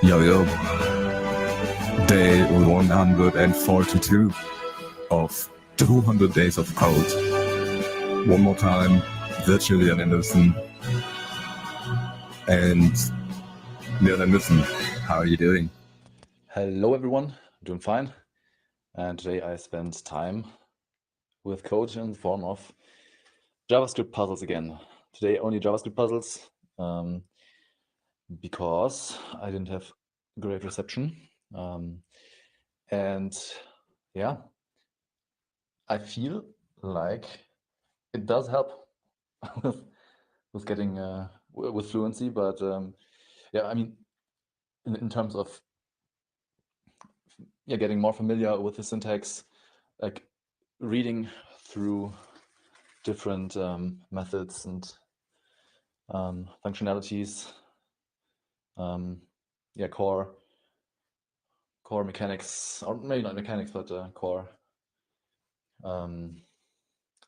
Yo, yo. Day 142 of 200 days of code. One more time, virtually on Andersen. And Andersen, how are you doing? Hello everyone, doing fine. And today I spent time with code in the form of JavaScript puzzles again. Today only JavaScript puzzles because I didn't have great reception. And yeah, I feel like it does help with getting with fluency, but yeah, I mean, in terms of getting more familiar with the syntax, like reading through different methods and functionalities, core mechanics, or maybe not mechanics, but core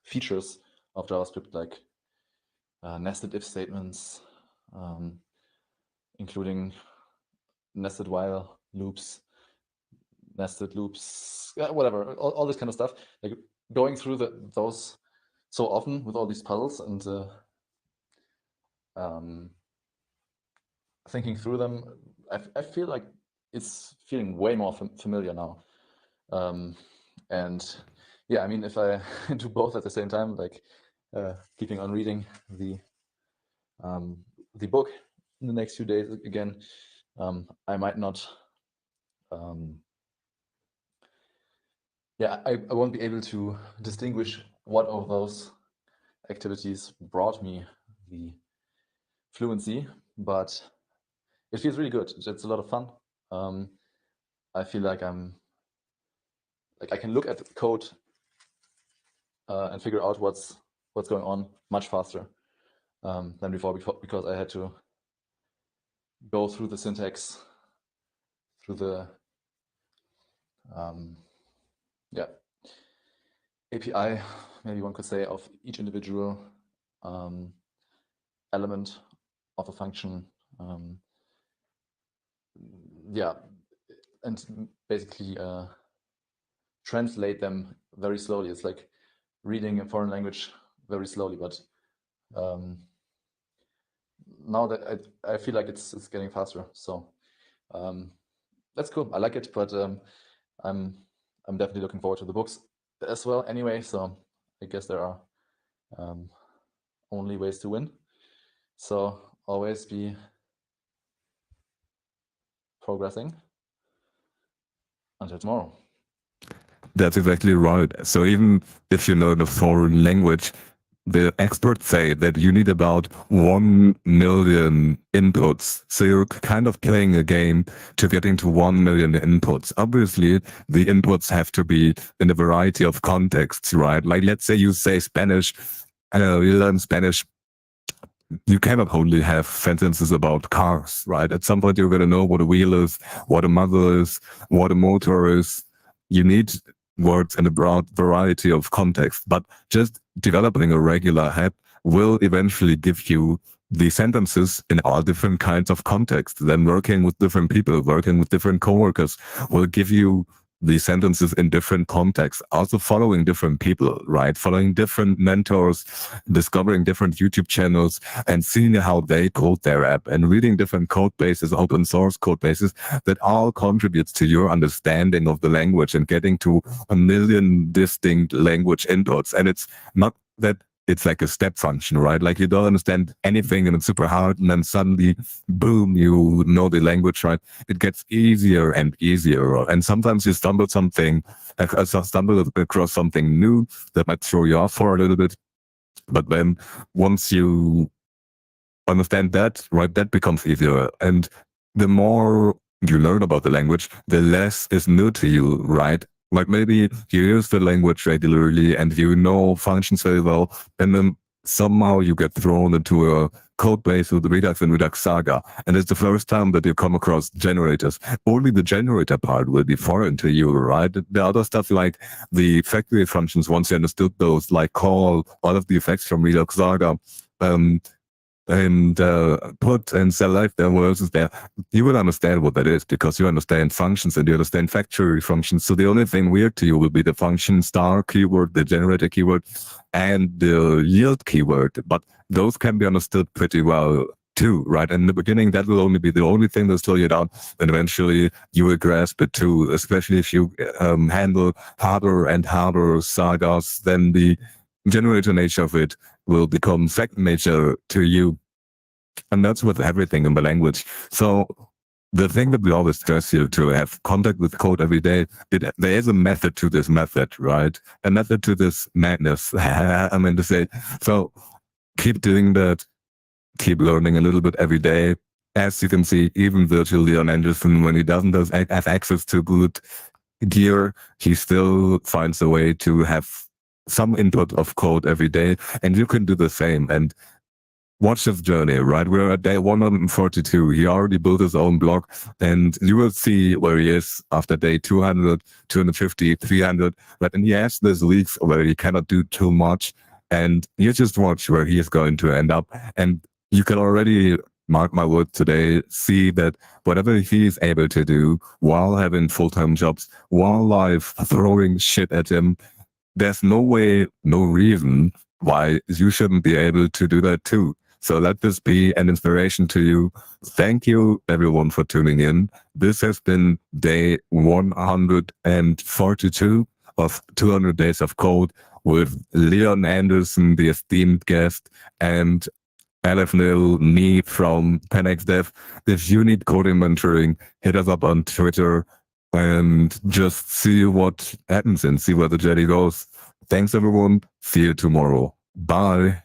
features of JavaScript, like nested if statements, including nested while loops, nested loops, whatever, all this kind of stuff. Like going through those so often with all these puzzles and thinking through them, I feel like it's feeling way more familiar now. And yeah, I mean, if I do both at the same time, like keeping on reading the book in the next few days again, I might not. I won't be able to distinguish what of those activities brought me the fluency, but it feels really good. It's a lot of fun. I feel like I can look at the code and figure out what's going on much faster than before, because I had to go through the syntax, through the API, maybe one could say, of each individual element of a function. And basically translate them very slowly. It's like reading a foreign language very slowly, but now that I feel like it's getting faster. So that's cool. I like it, but I'm definitely looking forward to the books as well anyway. So I guess there are only ways to win. So always be progressing until tomorrow. That's exactly right. So even if you know the foreign language, the experts say that you need about 1 million inputs. So you're kind of playing a game to getting to 1 million inputs. Obviously, the inputs have to be in a variety of contexts, right? Like, let's say you say Spanish, you learn Spanish. You cannot only have sentences about cars, right? At some point, you're going to know what a wheel is, what a mother is, what a motor is. You need words in a broad variety of context, but just developing a regular app will eventually give you the sentences in all different kinds of contexts. Then working with different people, working with different coworkers will give you the sentences in different contexts, also following different people, right? Following different mentors, discovering different YouTube channels and seeing how they code their app and reading different code bases, open source code bases, that all contributes to your understanding of the language and getting to 1 million distinct language inputs. And it's not that it's like a step function, right? Like you don't understand anything and it's super hard and then suddenly, boom, you know the language, right? It gets easier and easier. And sometimes you stumble across something new that might throw you off for a little bit. But then once you understand that, right, that becomes easier. And the more you learn about the language, the less is new to you, right? Like maybe you use the language regularly and you know functions very well, and then somehow you get thrown into a code base with Redux and Redux Saga, and it's the first time that you come across generators. Only the generator part will be foreign to you, right? The other stuff like the factory functions, once you understood those, like call, all of the effects from Redux Saga, and put and select the words there, you will understand what that is because you understand functions and you understand factory functions. So the only thing weird to you will be the function star keyword, the generator keyword, and the yield keyword. But those can be understood pretty well too, right? In the beginning, that will only be the only thing that'll slow you down. And eventually you will grasp it too, especially if you handle harder and harder sagas, then the generator nature of it will become second nature to you. And that's with everything in the language. So the thing that we always stress here to have contact with code every day, there is a method to this method, right? A method to this madness. I mean to say, so keep doing that. Keep learning a little bit every day. As you can see, even virtually on Andersen, when he doesn't have access to good gear, he still finds a way to have some input of code every day. And you can do the same. And watch his journey, right? We're at day 142. He already built his own blog, and you will see where he is after day 200, 250, 300. But in he has these weeks where he cannot do too much, and you just watch where he is going to end up. And you can already, mark my word today, see that whatever he is able to do while having full-time jobs, while life throwing shit at him, there's no way, no reason why you shouldn't be able to do that too. So let this be an inspiration to you. Thank you everyone for tuning in. This has been day 142 of 200 Days of Code with Leon Andersen, the esteemed guest, and Aleph Nil, me from 10x Dev. If you need coding mentoring, hit us up on Twitter and just see what happens and see where the journey goes. Thanks everyone. See you tomorrow. Bye.